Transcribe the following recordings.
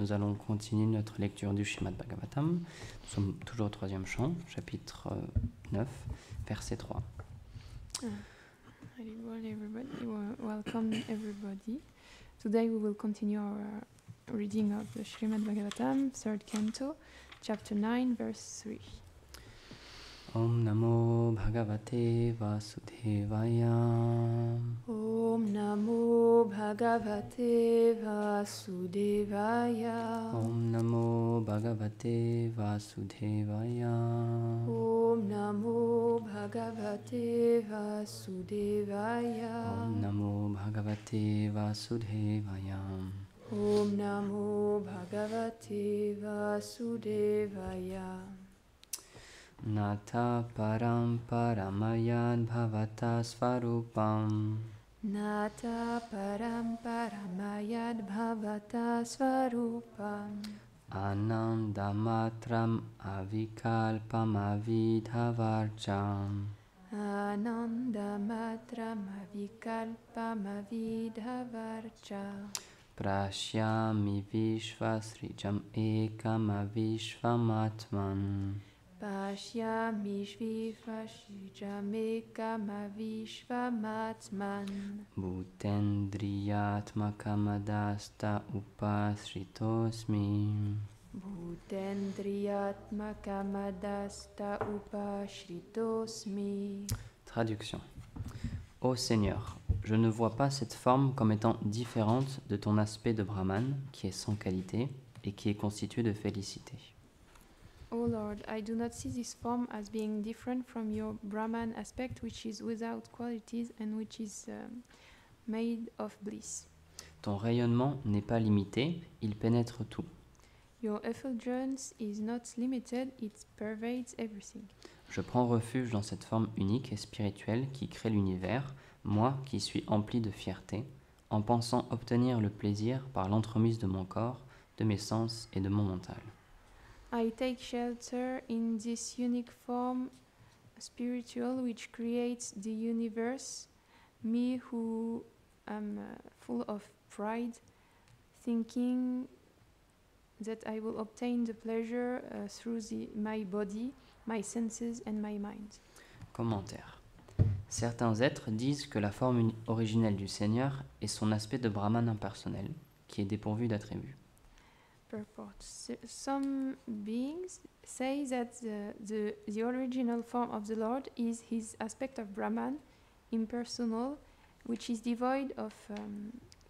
nous allons continuer notre lecture du Srimad Bhagavatam. Nous sommes toujours au troisième chant, chapitre 9, verset 3. Welcome everybody. Today we will continue our reading of the Srimad Bhagavatam, third canto, chapter 9, verse 3. Om Namo Bhagavate Vasudevaya. Om Namo Bhagavate Vasudevaya. Om Namo Bhagavate Vasudevaya. Om Namo Bhagavate Vasudevaya. Om Namo Bhagavate Vasudevaya. Om Namo Bhagavate Vasudevaya. Nata param paramayad bhavata svarupam. Nata param paramayad bhavata svarupam. Anandamatram avikalpam avidhavarcham. Anandamatram avikalpam avidhavarcha. Prashyami vishvasrijam ekam avishvamatman. Pashyami Vishvashijamekam Avishvamatman. Bhutendriyatmakamadasta upasritosmi. Bhutendriyatmakamadasta upashritosmi. Traduction. Ô Seigneur, je ne vois pas cette forme comme étant différente de ton aspect de Brahman, qui est sans qualité et qui est constitué de félicité. O Lord, I do not see this form as being different from your Brahman aspect, which is without qualities and which is made of bliss. Ton rayonnement n'est pas limité, il pénètre tout. Your effulgence is not limited, it pervades everything. Je prends refuge dans cette forme unique et spirituelle qui crée l'univers, moi qui suis empli de fierté, en pensant obtenir le plaisir par l'entremise de mon corps, de mes sens et de mon mental. I take shelter in this unique form spiritual which creates the universe, me who am full of pride, thinking that I will obtain the pleasure through my body, my senses and my mind. Commentaire. Certains êtres disent que la forme originelle du Seigneur est son aspect de Brahman impersonnel, qui est dépourvu d'attributs. Purport. Some beings say that the original form of the Lord is his aspect of Brahman, impersonal, which is devoid of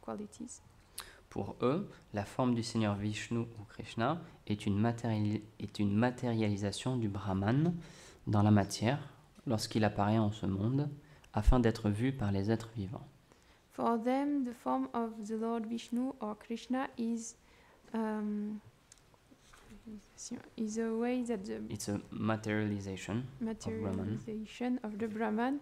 qualities. Pour eux, la forme du Seigneur Vishnu ou Krishna est une matérialisation du Brahman dans la matière lorsqu'il apparaît en ce monde, afin d'être vu par les êtres vivants. For them, the form of the Lord Vishnu or Krishna is a way that It's a materialization of the Brahman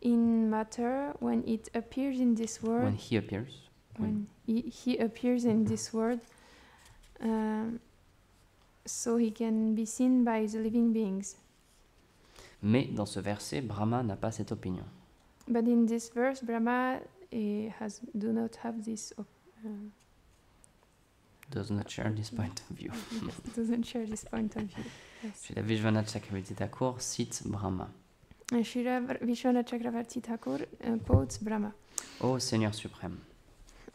in matter when it appears in this world. When he appears. When he appears in this world, so he can be seen by the living beings. Mais dans ce verset, Brahma n'a pas cette opinion. But in this verse, Brahma do not have this. Does not share this point of view. Doesn't share this point of view. Yes. Srila Vishwanath Chakravarti Thakur cite Brahma. Srila Vishwanath Chakravarti Thakur quotes Brahma. Ô Seigneur suprême,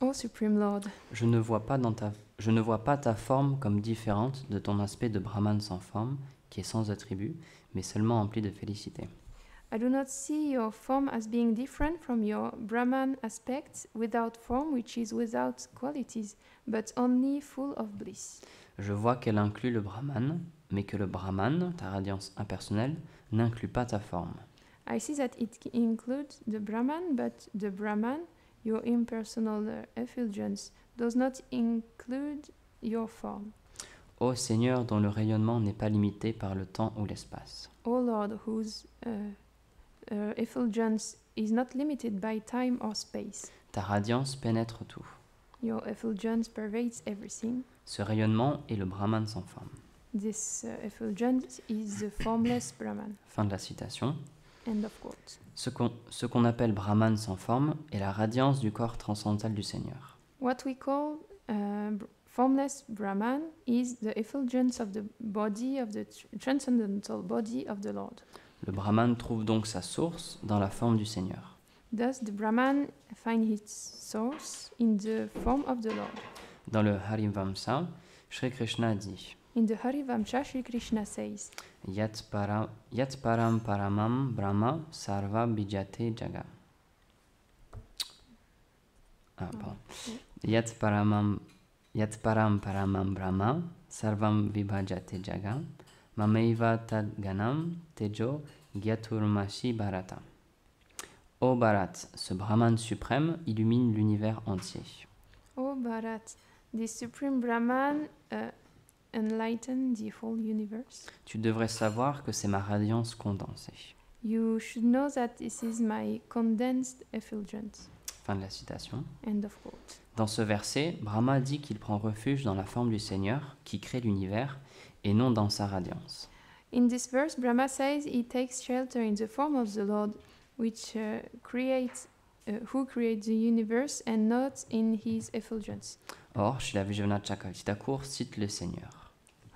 Ô Supreme Lord, je ne vois pas ta forme comme différente de ton aspect de Brahman sans forme, qui est sans attribut, mais seulement empli de félicité. I do not see your form as being different from your Brahman aspect without form, which is without qualities, but only full of bliss. Je vois qu'elle inclut le Brahman, mais que le Brahman, ta radiance impersonnelle, n'inclut pas ta forme. I see that it includes the Brahman, but the Brahman, your impersonal effulgence, does not include your form. Ô Seigneur, dont le rayonnement n'est pas limité par le temps ou l'espace. O Lord, whose effulgence is not limited by time or space. Ta radiance pénètre tout. Your effulgence pervades everything. Ce rayonnement est le Brahman sans forme. This effulgence is the formless Brahman. Fin de la citation. End of quote. Ce qu'on appelle Brahman sans forme est la radiance du corps transcendantal du Seigneur. What we call formless Brahman is the effulgence of the body of the transcendental body of the Lord. Le Brahman trouve donc sa source dans la forme du Seigneur. Thus, the Brahman finds its source in the form of the Lord. Dans le Harivamsa, Shri Krishna dit In the Harivamsa, Shri Krishna says, Yat param paramam brahma sarva bijate jaga. Pardon. Yat param paramam brahma sarvam vibhajate jaga. Mamaiva tad ganam tejo gyaturmashi bharata. Ô Bharat, ce Brahman suprême illumine l'univers entier. O Bharat, the supreme Brahman enlightened the whole universe. Tu devrais savoir que c'est ma radiance condensée. You should know that this is my condensed effulgence. Fin de la citation. End of quote. Dans ce verset, Brahma dit qu'il prend refuge dans la forme du Seigneur qui crée l'univers et non dans sa radiance. In this verse, Brahma says he takes shelter in the form of the Lord, which who creates the universe, and not in his effulgence. Or, Srila Vishwanath Chakravarti Thakur cite le Seigneur.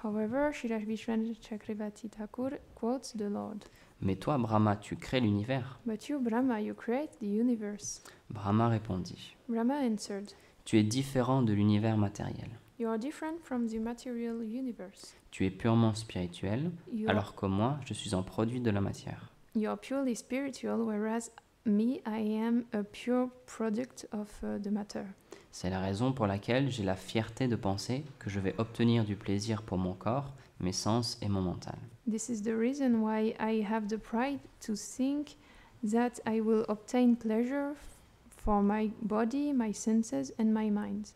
However, Srila Vishwanath Chakravarti Thakur quotes the Lord. Mais toi, Brahma, tu crées l'univers. But you, Brahma, you create the universe. Brahma répondit, Brahma answered, tu es différent de l'univers matériel. you are different from the material universe. Tu es purement spirituel, You are, alors que moi, je suis un produit de la matière. you are purely spiritual, whereas me, I am a pure product of the matter. C'est la raison pour laquelle j'ai la fierté de penser que je vais obtenir du plaisir pour mon corps, mes sens et mon mental. This is the reason why I have the pride to think that I will obtain pleasure for my body, my senses, and my mind.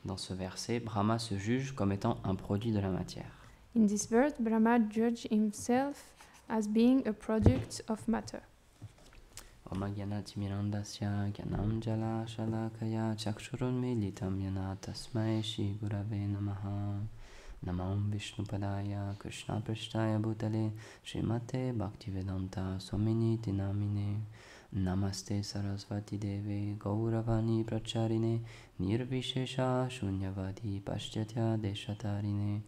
Dans ce verset, Brahma se juge comme étant un produit de la matière. In this verse, Brahma judged himself as being a product of matter. Om Gyanatimirandasya Gyanam Jala Shalakaya Chakshurunmilitam Yana Tasmai Shri Gurave Namaha Namam Vishnupadaya Krishna Prishtaya Bhutale Srimate Bhaktivedanta Swamini Dinamine Namaste Sarasvati Deve Gauravani Pracharine Nirvishesha Shunyavadi Paschatya Deshatarine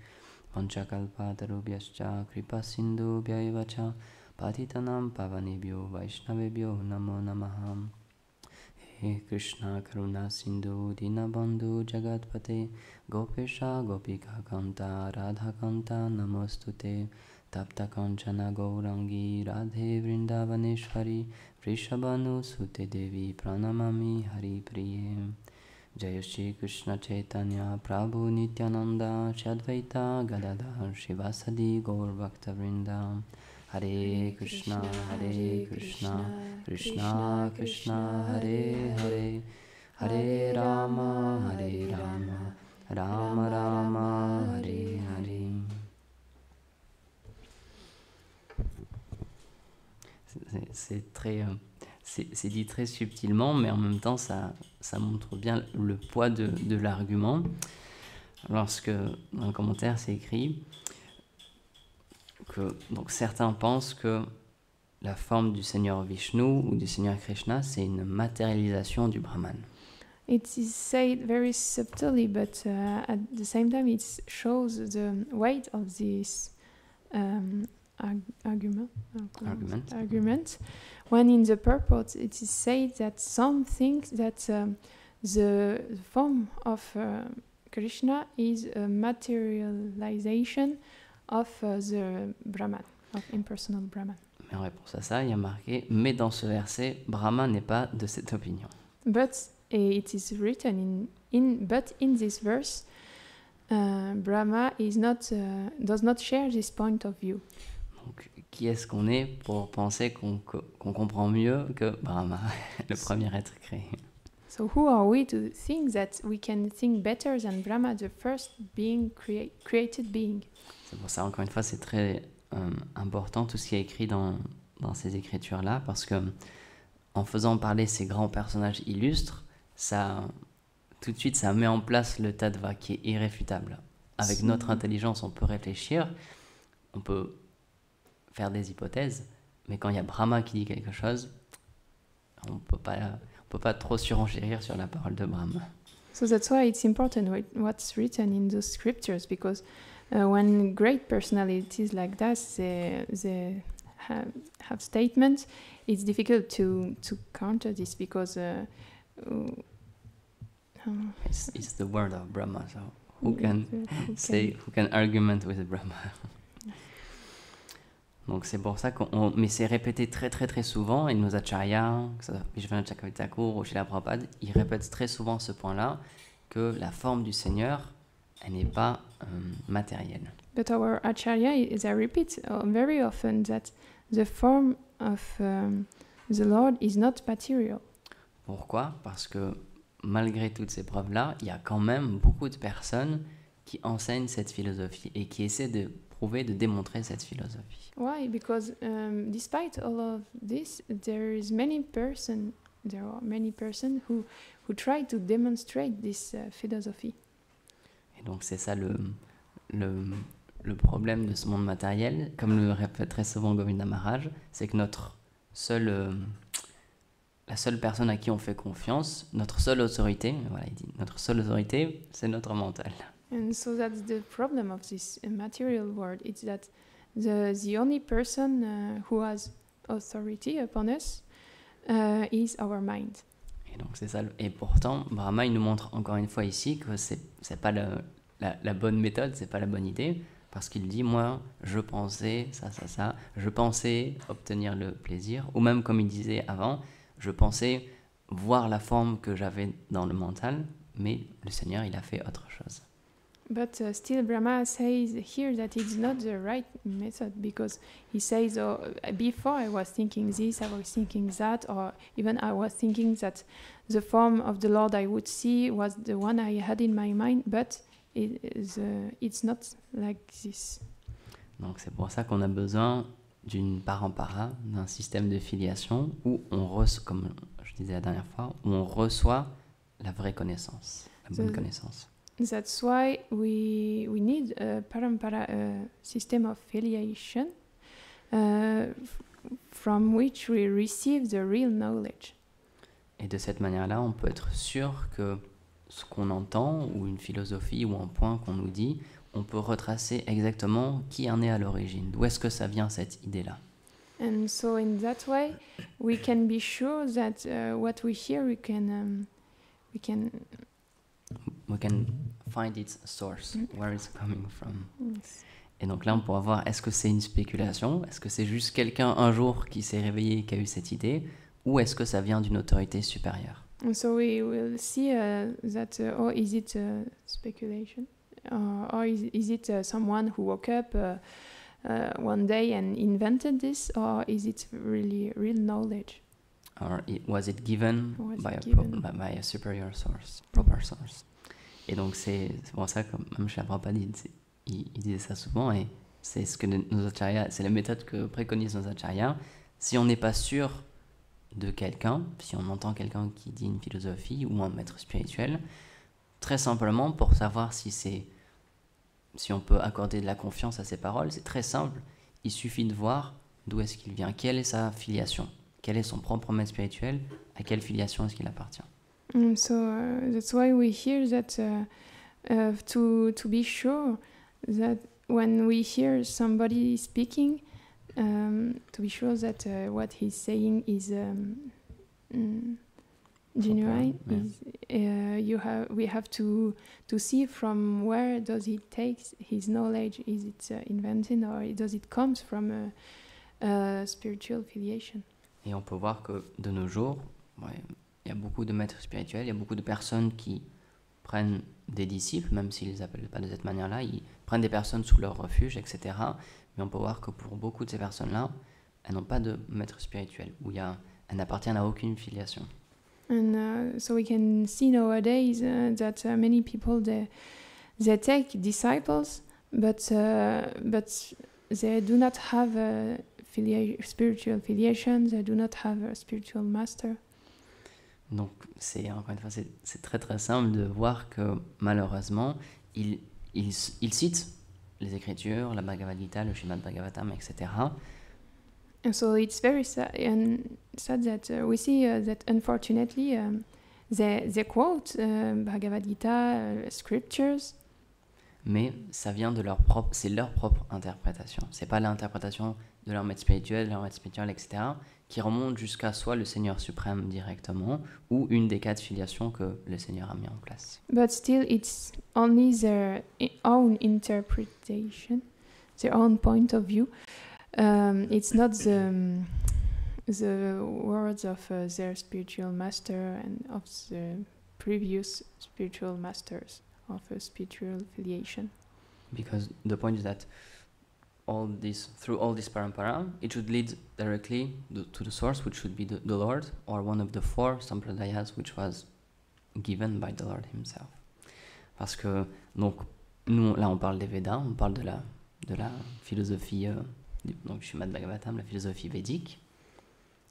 Panchakalpatarubhyascha Kripa Sindhu Bhyaivacha Patitanam Pavanebhyo Vaishnavebhyo Namo Namaham. He Krishna Karuna Sindhu Dinabandhu Jagatpate Gopesha Gopika Kanta Radha Kanta Namostute Tapta Kanchana Gaurangi Radhe Vrindavaneshwari Vrishabhanu Sute Devi Pranamami Hari Priye. Jaya Shri Krishna Chaitanya Prabhu Nityananda Shadvaita Gadadhar Shivasadi Gaur Bhakta Vrinda. Hare Krishna, Krishna Krishna, Hare Hare, Hare Rama, Rama Rama, Hare Hare. C'est dit très subtilement, mais en même temps, ça montre bien le poids de l'argument. Lorsque, dans le commentaire, c'est écrit que donc, certains pensent que la forme du Seigneur Vishnu ou du Seigneur Krishna, c'est une matérialisation du Brahman. It is said very subtly, but at the same time it shows the weight of this argument. When in the purport it is said that some think that the form of Krishna is a materialization of the Brahman, of impersonal Brahman. Mais en réponse à ça, il y a marqué « Mais dans ce verset, Brahma n'est pas de cette opinion. » But it is written but in this verse, Brahma does not share this point of view. Donc, qui est-ce qu'on est pour penser qu'on comprend mieux que Brahma, le premier être créé? So who are we to think that we can think better than Brahma, the first being created being? C'est pour ça, encore une fois, c'est très important tout ce qui est écrit dans ces écritures-là, parce que en faisant parler ces grands personnages illustres, tout de suite, ça met en place le tattva qui est irréfutable. Avec notre intelligence, on peut réfléchir, on peut faire des hypothèses, mais quand il y a Brahma qui dit quelque chose, on peut pas trop surenchérir sur la parole de Brahma. So that's why it's important what's written in those scriptures, because when great personalities like that they have statements, it's difficult to counter this, because It's the word of Brahma, so who can argument with Brahma. Donc c'est pour ça mais c'est répété très très très souvent, et nos acharyas, que ce soit Vishwanath Chakravarti Thakur ou Srila Prabhupada, ils répètent très souvent ce point-là, que la forme du Seigneur, elle n'est pas matérielle. But our acharya, they repeat very often that the form of the Lord is not material. Pourquoi ? Parce que malgré toutes ces preuves-là, il y a quand même beaucoup de personnes qui enseignent cette philosophie et qui essaient de prouver, de démontrer cette philosophie. Why? Because despite all of this, there are many persons who try to demonstrate this philosophy. Et donc c'est ça le problème de ce monde matériel, comme le répète très souvent Govinda Maharaj, c'est que la seule personne à qui on fait confiance, notre seule autorité, voilà, il dit, notre seule autorité, c'est notre mental. And so that's the problem of this material world. It's that the only person who has authority upon us is our mind. Et donc c'est ça. Et pourtant, Brahma, il nous montre encore une fois ici que c'est pas la bonne méthode, c'est pas la bonne idée, parce qu'il dit, moi, je pensais ça, je pensais obtenir le plaisir, ou même comme il disait avant, je pensais voir la forme que j'avais dans le mental, mais le Seigneur, il a fait autre chose. But still Brahma says here that it's not the right method, because he says, before I was thinking this, I was thinking that, or even I was thinking that the form of the Lord I would see was the one I had in my mind, but it's not like this. Donc c'est pour ça qu'on a besoin d'une parampara, d'un système de filiation où on reçoit, comme je disais la dernière fois, où on reçoit la vraie connaissance, la bonne connaissance. That's why we need a parampara, system of filiation, from which we receive the real knowledge. Et de cette manière-là, on peut être sûr que ce qu'on entend, ou une philosophie, ou un point qu'on nous dit, on peut retracer exactement qui en est à l'origine, d'où est-ce que ça vient cette idée-là. And so in that way, we can be sure that what we hear, we can Find its source, where it's coming from. Yes. Et donc là, on pourra voir, est-ce que c'est une spéculation? Est-ce que c'est juste quelqu'un un jour qui s'est réveillé et qui a eu cette idée? Ou est-ce que ça vient d'une autorité supérieure? And so we will see that, or is it speculation? Or is it someone who woke up one day and invented this? Or is it really real knowledge? Or was it given by a superior source, proper source? Et donc c'est pour ça que même chez Prabhupada, il disait ça souvent, et c'est ce que nos acharyas, c'est la méthode que préconisent nos acharyas. Si on n'est pas sûr de quelqu'un, si on entend quelqu'un qui dit une philosophie ou un maître spirituel, très simplement pour savoir si on peut accorder de la confiance à ses paroles, c'est très simple. Il suffit de voir d'où est-ce qu'il vient, quelle est sa filiation, quel est son propre maître spirituel, à quelle filiation est-ce qu'il appartient. So that's why we hear that to be sure that when we hear somebody speaking, to be sure that what he's saying is genuine. Yeah. We have to see from where does he take his knowledge. Is it invented, or does it comes from a spiritual filiation? Et on peut voir que de nos jours, il y a beaucoup de maîtres spirituels, il y a beaucoup de personnes qui prennent des disciples, même s'ils ne les appellent pas de cette manière-là, ils prennent des personnes sous leur refuge, etc. Mais on peut voir que pour beaucoup de ces personnes-là, elles n'ont pas de maître spirituel, elles n'appartiennent à aucune filiation. And so we can see nowadays that many people they take disciples, but they do not have a spiritual filiation. They do not have a spiritual master. Donc, encore une fois, c'est très très simple de voir que malheureusement, il cite les Écritures, la Bhagavad Gita, le Srimad Bhagavatam, etc. And so it's very sad that we see that unfortunately they quote Bhagavad Gita scriptures, mais ça vient de leur propre, c'est leur propre interprétation. C'est pas l'interprétation de leur maître spirituel, etc., qui remonte jusqu'à soit le Seigneur suprême directement ou une des 4 filiations que le Seigneur a mis en place. but still it's only their own interpretation, their own point of view. It's not the words of their spiritual master and of the previous spiritual masters of a spiritual filiation. Because the point is that through all this parampara, it should lead directly to the source, which should be the Lord, or one of the 4 sampradayas which was given by the Lord himself. Parce que, donc, nous, là, on parle des Védas, on parle de la philosophie, donc Srimad Bhagavatam, la philosophie védique.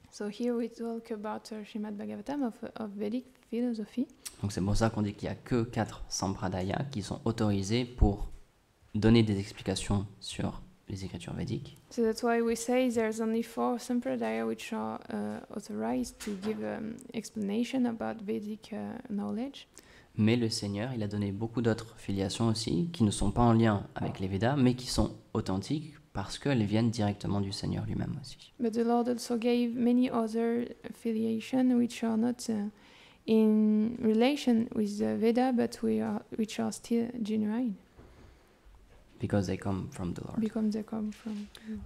So here we talk about Srimad Bhagavatam of Vedic philosophy. Donc c'est pour ça qu'on dit qu'il n'y a que 4 sampradayas qui sont autorisés pour donner des explications sur les écritures védiques. So that's why we say there's only 4 sampradaya which are authorized to give explanation about Vedic knowledge. Mais le Seigneur, il a donné beaucoup d'autres filiations aussi qui ne sont pas en lien avec les Védas, mais qui sont authentiques parce qu'elles viennent directement du Seigneur lui-même aussi. But the Lord also gave many other affiliations which are not in relation with the Veda, but which are still genuine. Because they come from the Lord. Because they come from.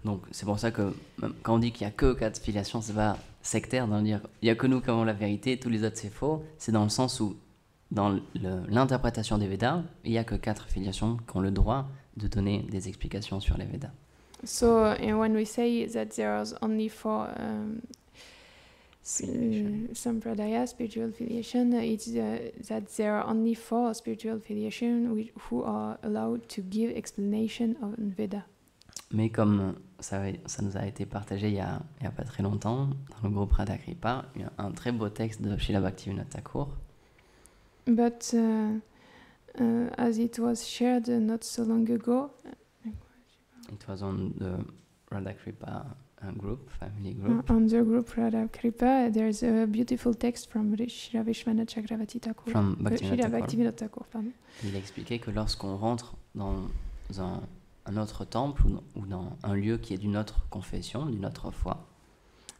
Donc c'est pour ça que même quand on dit qu'il n'y a que 4 filiations, c'est pas sectaire d'en dire il n'y a que nous qui avons la vérité, tous les autres c'est faux. C'est dans le sens où dans l'interprétation des Védas, il n'y a que 4 filiations qui ont le droit de donner des explications sur les Védas. So when we say that there's only 4 sampradaya spiritual affiliation, it's that there are only 4 spiritual affiliation who are allowed to give explanation of Veda. Mais comme ça nous a été partagé il y a pas très longtemps dans le groupe Radha Kripa, il y a un très beau texte de Srila Bhaktivinoda Thakur. But as it was shared not so long ago, it was on the Radha Kripa group, family group. On the group Radha Kripa, there's a beautiful text from Srila Vishwanath Chakravarti Thakur. From Bhaktivinoda Thakur, pardon. Il expliquait que lorsqu'on rentre dans un autre temple ou dans un lieu qui est d'une autre confession, d'une autre foi,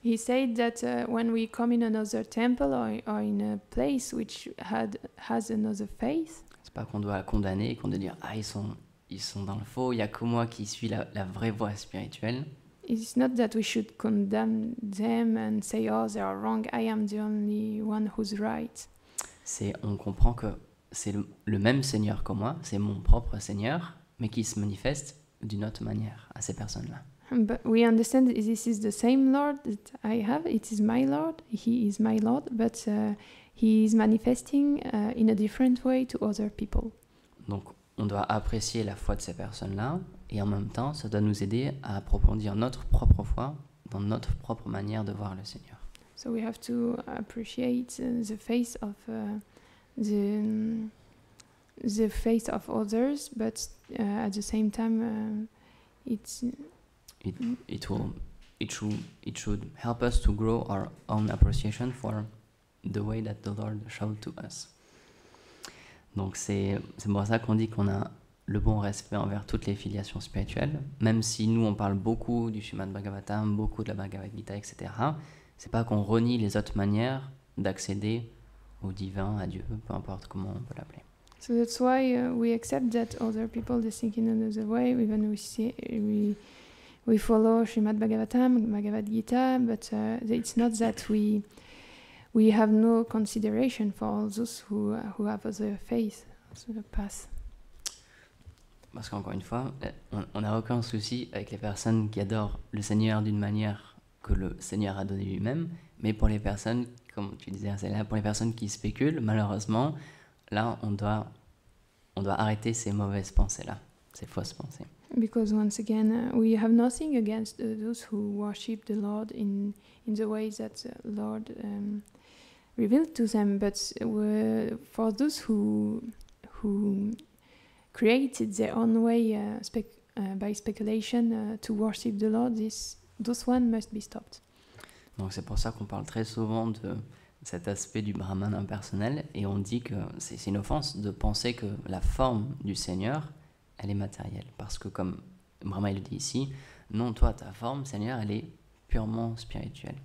he said that when we come in another temple or in a place which has another faith, c'est pas qu'on doit condamner et qu'on doit dire ils sont dans le faux, il y a que moi qui suis la vraie voie spirituelle. It's not that we should condemn them and say they are wrong, I am the only one who's right. On comprend que c'est le même Seigneur que moi, c'est mon propre Seigneur, mais qui se manifeste d'une autre manière à ces personnes-là. But we understand that this is the same Lord that I have. It is my Lord. He is my Lord, but he is manifesting in a different way to other people. Donc, on doit apprécier la foi de ces personnes-là, et en même temps, ça doit nous aider à approfondir notre propre foi dans notre propre manière de voir le Seigneur. So we have to appreciate the faith of the faith of others, but at the same time, it should help us to grow our own appreciation for the way that the Lord showed to us. Donc c'est pour ça qu'on dit qu'on a le bon respect envers toutes les filiations spirituelles, même si nous on parle beaucoup du Srimad Bhagavatam, beaucoup de la Bhagavad Gita, etc. C'est pas qu'on renie les autres manières d'accéder au divin, à Dieu, peu importe comment on peut l'appeler. So that's why we accept that other people they think in another way, even we follow Srimad Bhagavatam, Bhagavad Gita, but it's not that we have no consideration for all those who have other faith, other path. Parce qu'encore une fois, on n'a aucun souci avec les personnes qui adorent le Seigneur d'une manière que le Seigneur a donnée lui-même, mais pour les personnes, comme tu disais, c'est là pour les personnes qui spéculent, malheureusement, là on doit arrêter ces mauvaises pensées-là, ces fausses pensées. Because once again, we have nothing against those who worship the Lord in the way that the Lord revealed to them, but for those who created their own way by speculation to worship the Lord, those one must be stopped. Donc c'est pour ça qu'on parle très souvent cet aspect du Brahman impersonnel et on dit que c'est une offense de penser que la forme du Seigneur, elle est matérielle. Parce que comme Brahma il le dit ici, non, toi, ta forme, Seigneur, elle est purement spirituelle.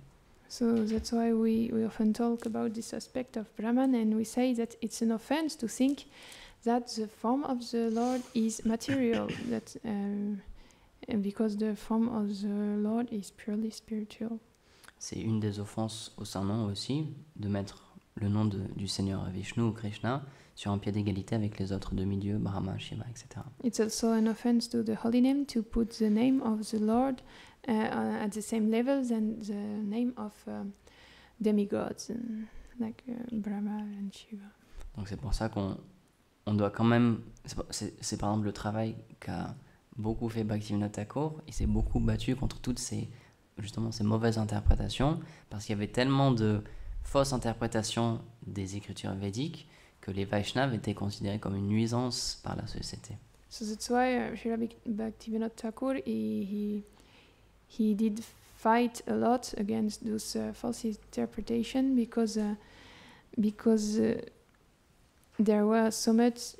So that's why we often talk about this aspect of Brahman, and we say that it's an offense to think that the form of the Lord is material, that and because the form of the Lord is purely spiritual. C'est une des offenses au Saint-Nom aussi, de mettre le nom du Seigneur Vishnu ou Krishna sur un pied d'égalité avec les autres demi-dieux, Brahma, Shiva, etc. It's also an offense to the holy name to put the name of the Lord at the same level than the name of demigods, like Brahma and Shiva. Donc c'est pour ça qu'on doit quand même... C'est par exemple le travail qu'a beaucoup fait Bhaktivinoda Thakur. Il s'est beaucoup battu contre toutes ces mauvaises interprétations, parce qu'il y avait tellement de fausses interprétations des écritures védiques que les Vaishnavas étaient considérés comme une nuisance par la société. So that's why Srila Bhaktivinoda Thakur he did fight a lot against those false interpretation because there were so much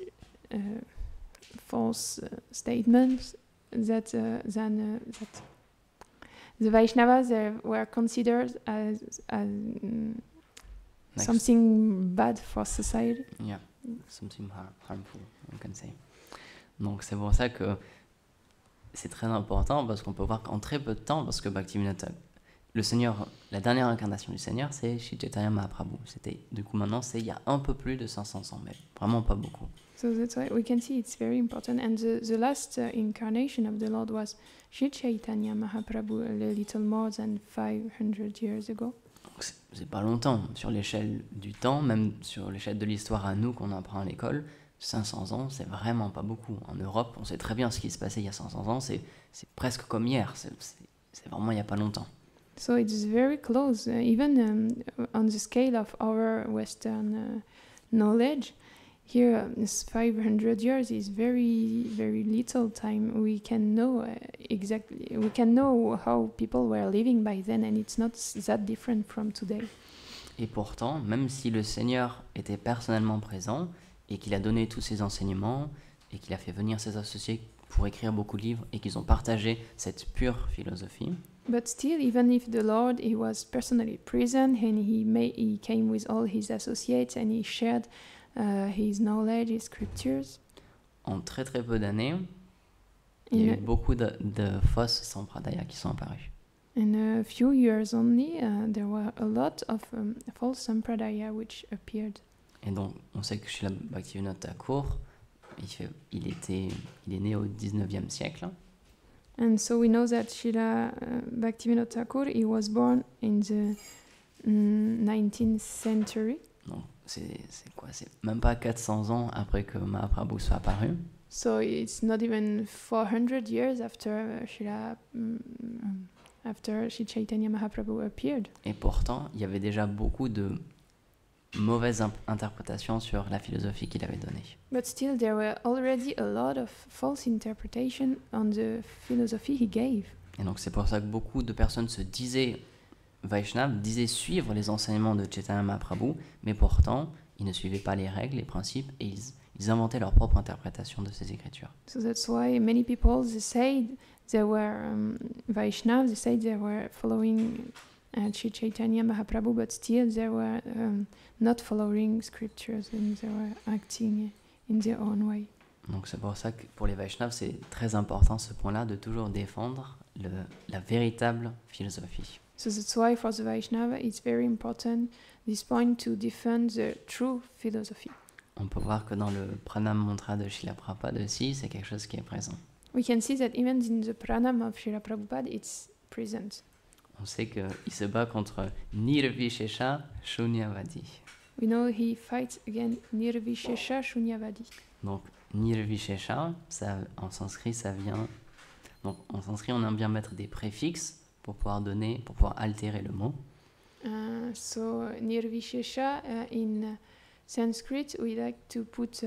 false statements that the Vaishnavas were considered as something bad for society. Yeah, something harmful, we can say. Donc c'est pour ça que c'est très important, parce qu'on peut voir qu'en très peu de temps, parce que Bhaktivinoda, le Seigneur, la dernière incarnation du Seigneur, c'est Shri Chaitanya Mahaprabhu. C'était, du coup maintenant, c'est il y a un peu plus de 500 ans, mais vraiment pas beaucoup. So that's why we can see it's very important. And the last incarnation of the Lord was Shri Chaitanya Mahaprabhu, a little more than 500 years ago. Donc c'est pas longtemps. Sur l'échelle du temps, même sur l'échelle de l'histoire à nous qu'on apprend à l'école, 500 ans, c'est vraiment pas beaucoup. En Europe, on sait très bien ce qui se passait il y a 500 ans, c'est presque comme hier, c'est vraiment il y a pas longtemps. So it's very close, even on the scale of our Western knowledge. Here, this 500 years is very, very little time. We can know exactly. We can know how people were living by then, and it's not that different from today. Et pourtant, même si le Seigneur était personnellement présent et qu'il a donné tous ses enseignements et qu'il a fait venir ses associés pour écrire beaucoup de livres et qu'ils ont partagé cette pure philosophie. But still, even if the Lord he was personally present and he came with all his associates and he shared his knowledge, his scriptures. En très très peu d'années, il y a eu beaucoup de fausses sampradayas qui sont apparues. In a few years only, there were a lot of false sampradaya which appeared. Et donc, on sait que Srila Bhaktivinoda Thakur, il est né au 19e siècle. And so we know that Srila Bhaktivinoda Thakur, he was born in the 19th century. Donc, c'est quoi? C'est même pas 400 ans après que Mahaprabhu soit apparu. So it's not even 400 years after Sri Chaitanya Mahaprabhu appeared. Et pourtant, il y avait déjà beaucoup de mauvaises interprétations sur la philosophie qu'il avait donnée. But still, there were already a lot of false interpretation on the philosophy he gave. Et donc, c'est pour ça que beaucoup de personnes se disaient Vaishnav, disaient suivre les enseignements de Chaitanya Mahaprabhu, mais pourtant, ils ne suivaient pas les règles, les principes, et ils inventaient leur propre interprétation de ces écritures. So that's why many people, they said they were Vaishnavas, they said they were following Sri Chaitanya Mahaprabhu, but still they were not following scriptures and they were acting in their own way. Donc c'est pour ça que pour les Vaishnavas, c'est très important ce point-là de toujours défendre la véritable philosophie. So that's why for the Vaishnava, it's very important this point to defend the true philosophy. On peut voir que dans le Pranam Mantra de Srila Prabhupada aussi, c'est quelque chose qui est présent. We can see that even in the Pranam of Srila Prabhupada, it's present. On sait qu'il se bat contre Nirvishesha Shunyavadi. We know he fights against Nirvishesha Shunyavadi. Donc Nirvishesha, en sanskrit, ça vient... Donc en sanskrit, on aime bien mettre des préfixes pour pouvoir altérer le mot. So Nirvishesha, in Sanskrit, we like to put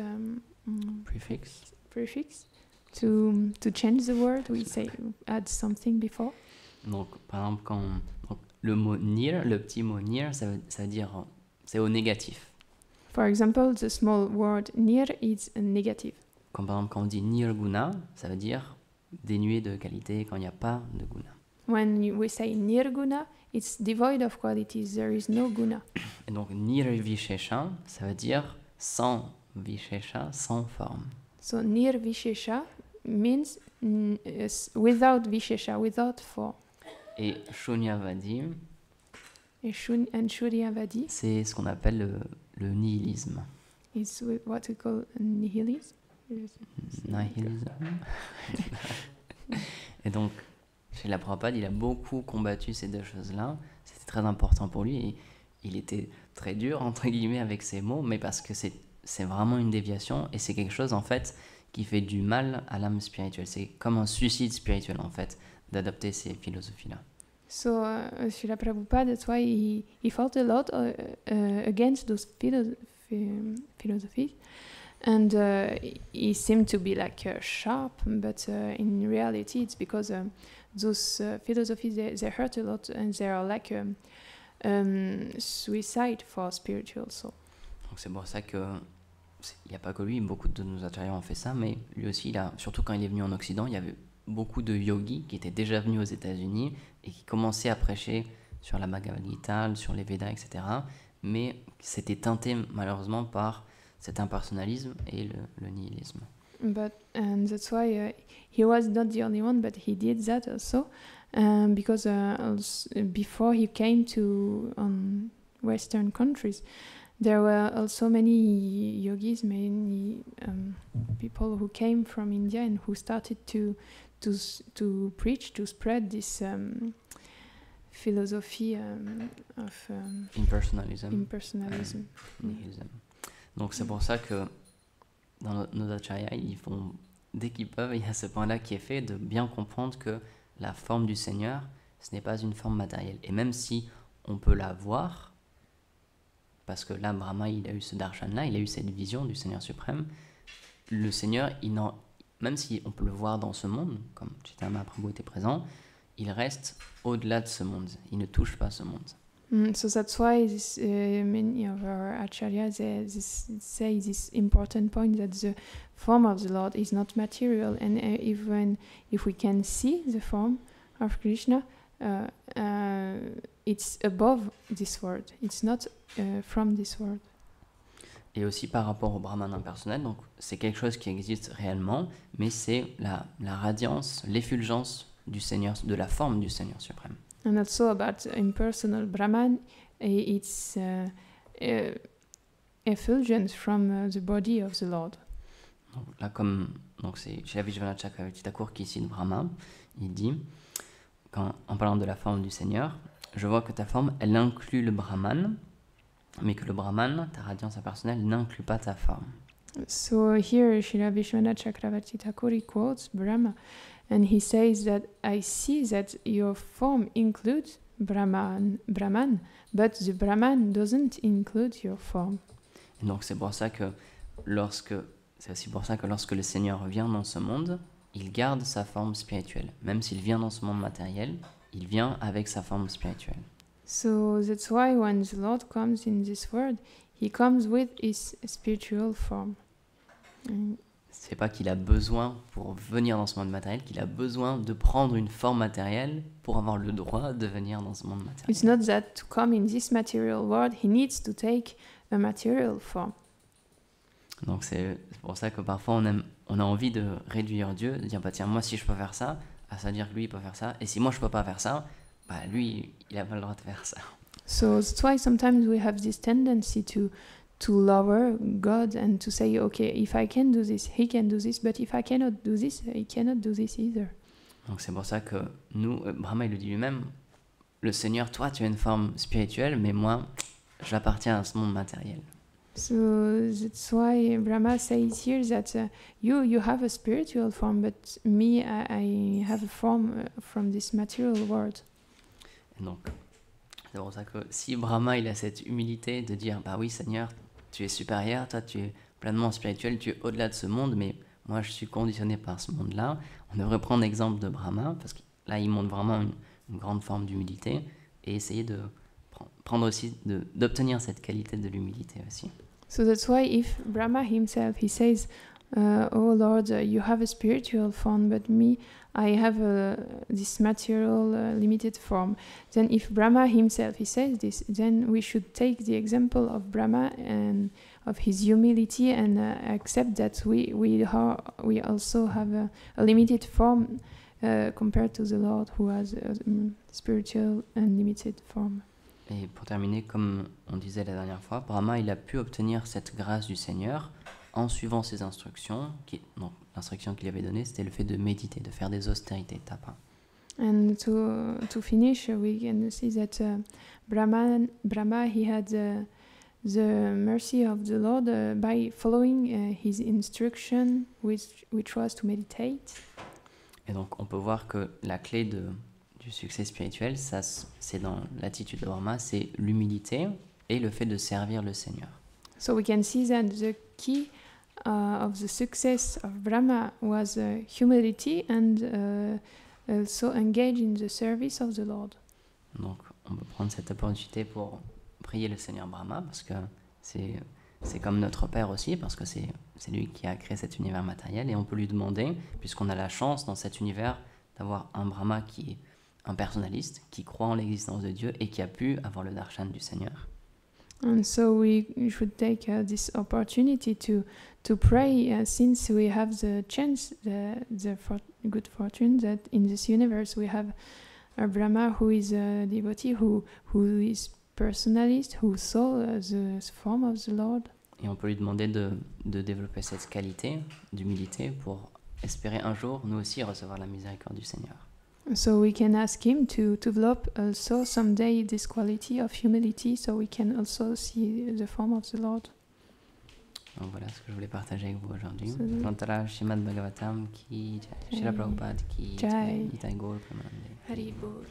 Prefix to change the word. We say add something before. Donc par exemple, le mot nir, le petit mot nir, ça veut dire c'est au négatif. For example, the small word nir is a negative. Comme par exemple, quand on dit nirguna, ça veut dire dénué de qualité, quand il n'y a pas de guna. We say nirguna, it's devoid of qualities, there is no guna. Et donc nirvishesha, ça veut dire sans vishesha, sans forme. So nirvishesha means without vishesha, without form. Et shunyavadi, And shunyavadi c'est ce qu'on appelle le nihilisme. is what we call nihilism. Nihilisme. Et donc, chez la Prabhupada, il a beaucoup combattu ces deux choses-là. C'était très important pour lui et il était très dur, entre guillemets, avec ces mots, mais parce que c'est vraiment une déviation et c'est quelque chose, en fait, qui fait du mal à l'âme spirituelle. C'est comme un suicide spirituel, en fait, d'adopter ces philosophies-là. So Srila Prabhupada, that's why he fought a lot against those philosophies. And he seemed to be like sharp, but in reality it's because those philosophies, they hurt a lot and they are like suicide for spiritual soul. Donc c'est pour ça que il n'y a pas que lui, beaucoup de nos acharyas ont fait ça, mais lui aussi, surtout quand il est venu en Occident, il y avait beaucoup de yogis qui étaient déjà venus aux États-Unis et qui commençaient à prêcher sur la Bhagavad Gita, sur les Védas, etc. Mais c'était teinté malheureusement par cet impersonnalisme et le nihilisme. And that's why he was not the only one, but he did that also, because before he came to Western countries, there were also many yogis, many people who came from India and who started to preach, to spread this philosophy of impersonalism. Nihilism. Donc c'est pour ça que dans nos acharyas, ils font, dès qu'ils peuvent, il y a ce point-là qui est fait de bien comprendre que la forme du Seigneur, ce n'est pas une forme matérielle. Et même si on peut la voir, parce que là, Brahma, il a eu ce darshan-là, il a eu cette vision du Seigneur suprême, le Seigneur, même si on peut le voir dans ce monde, comme Chaitanya Mahaprabhu était présent, il reste au-delà de ce monde. Il ne touche pas ce monde. So that's why many of our acharyas say this important point that the form of the Lord is not material, and even if we can see the form of Krishna, it's above this world. It's not from this world. Et aussi par rapport au Brahman impersonnel, donc c'est quelque chose qui existe réellement, mais c'est la radiance, l'effulgence du Seigneur, de la forme du Seigneur suprême. And also about impersonal Brahman, it's effulgence from the body of the Lord. Donc là, c'est Srila Vishwanath Chakravarti Thakur qui cite Brahma, il dit, en parlant de la forme du Seigneur, je vois que ta forme, elle inclut le Brahman, mais que le Brahman, ta radiance impersonnelle, n'inclut pas ta forme. So here Srila Vishwanath Chakravarti Thakur quotes Brahma, and he says that I see that your form includes Brahman, but the Brahman doesn't include your form. Et donc c'est aussi pour ça que lorsque le Seigneur vient dans ce monde, il garde sa forme spirituelle. Même s'il vient dans ce monde matériel, il vient avec sa forme spirituelle. So that's why when the Lord comes in this world, he comes with his spiritual form. C'est pas qu'il a besoin, pour venir dans ce monde matériel, qu'il a besoin de prendre une forme matérielle pour avoir le droit de venir dans ce monde matériel. It's not that to come in this material world, he needs to take a material form. Donc c'est pour ça que parfois on a envie de réduire Dieu, de dire bah tiens, moi si je peux faire ça, ça veut dire que lui il peut faire ça, et si moi je peux pas faire ça, bah lui il a pas le droit de faire ça. So that's why sometimes we have this tendency to lower God and to say, okay, if I can do this, he can do this, but if I cannot do this, he cannot do this either. Donc c'est pour ça que nous, Brahma il le dit lui-même, le Seigneur, toi tu as une forme spirituelle, mais moi j'appartiens à ce monde matériel. So that's why Brahma says here that you have a spiritual form, but me, I have a form from this material world. Et donc c'est pour ça que si Brahma il a cette humilité de dire bah oui Seigneur, tu es supérieur, toi tu es pleinement spirituel, tu es au-delà de ce monde, mais moi je suis conditionné par ce monde-là, on devrait prendre l'exemple de Brahma, parce que là il montre vraiment une grande forme d'humilité, et essayer de prendre aussi, d'obtenir cette qualité de l'humilité aussi. So that's why if Brahma himself, he says, "Oh Lord, you have a spiritual form, but me, I have this material limited form." Then if Brahma himself, he says this, then we should take the example of Brahma and of his humility and accept that we also have a limited form compared to the Lord who has a spiritual and limited form. Et pour terminer, comme on disait la dernière fois, Brahma, il a pu obtenir cette grâce du Seigneur en suivant ses instructions. Donc, l'instruction qu'il avait donnée, c'était le fait de méditer, de faire des austérités, tapa. And to finish, we can see that Brahma, he had the mercy of the Lord by following his instruction, which was to meditate. Et donc, on peut voir que la clé du succès spirituel, ça, c'est dans l'attitude de Brahma, c'est l'humilité et le fait de servir le Seigneur. So we can see that the key of the success of Brahma was humility and also engage in the service of the Lord. Donc, on peut prendre cette opportunité pour prier le Seigneur Brahma, parce que c'est comme notre Père aussi, parce que c'est lui qui a créé cet univers matériel, et on peut lui demander, puisqu'on a la chance dans cet univers d'avoir un Brahma qui est un personnaliste, qui croit en l'existence de Dieu et qui a pu avoir le darshan du Seigneur. And so we should take this opportunity to pray, since we have the chance, the good fortune that in this universe we have a Brahma who is a devotee, who is personalist, who saw the form of the Lord. Et on peut lui demander de développer cette qualité d'humilité pour espérer un jour, nous aussi, recevoir la miséricorde du Seigneur. So we can ask him to develop also someday this quality of humility, so we can also see the form of the Lord. Donc voilà ce que je voulais partager avec vous aujourd'hui. So- Nantara Shrimad Bhagavatam ki jai, Srila Prabhupada ki jai, Jai. Nitai Gaur Premanande. Hari Bol.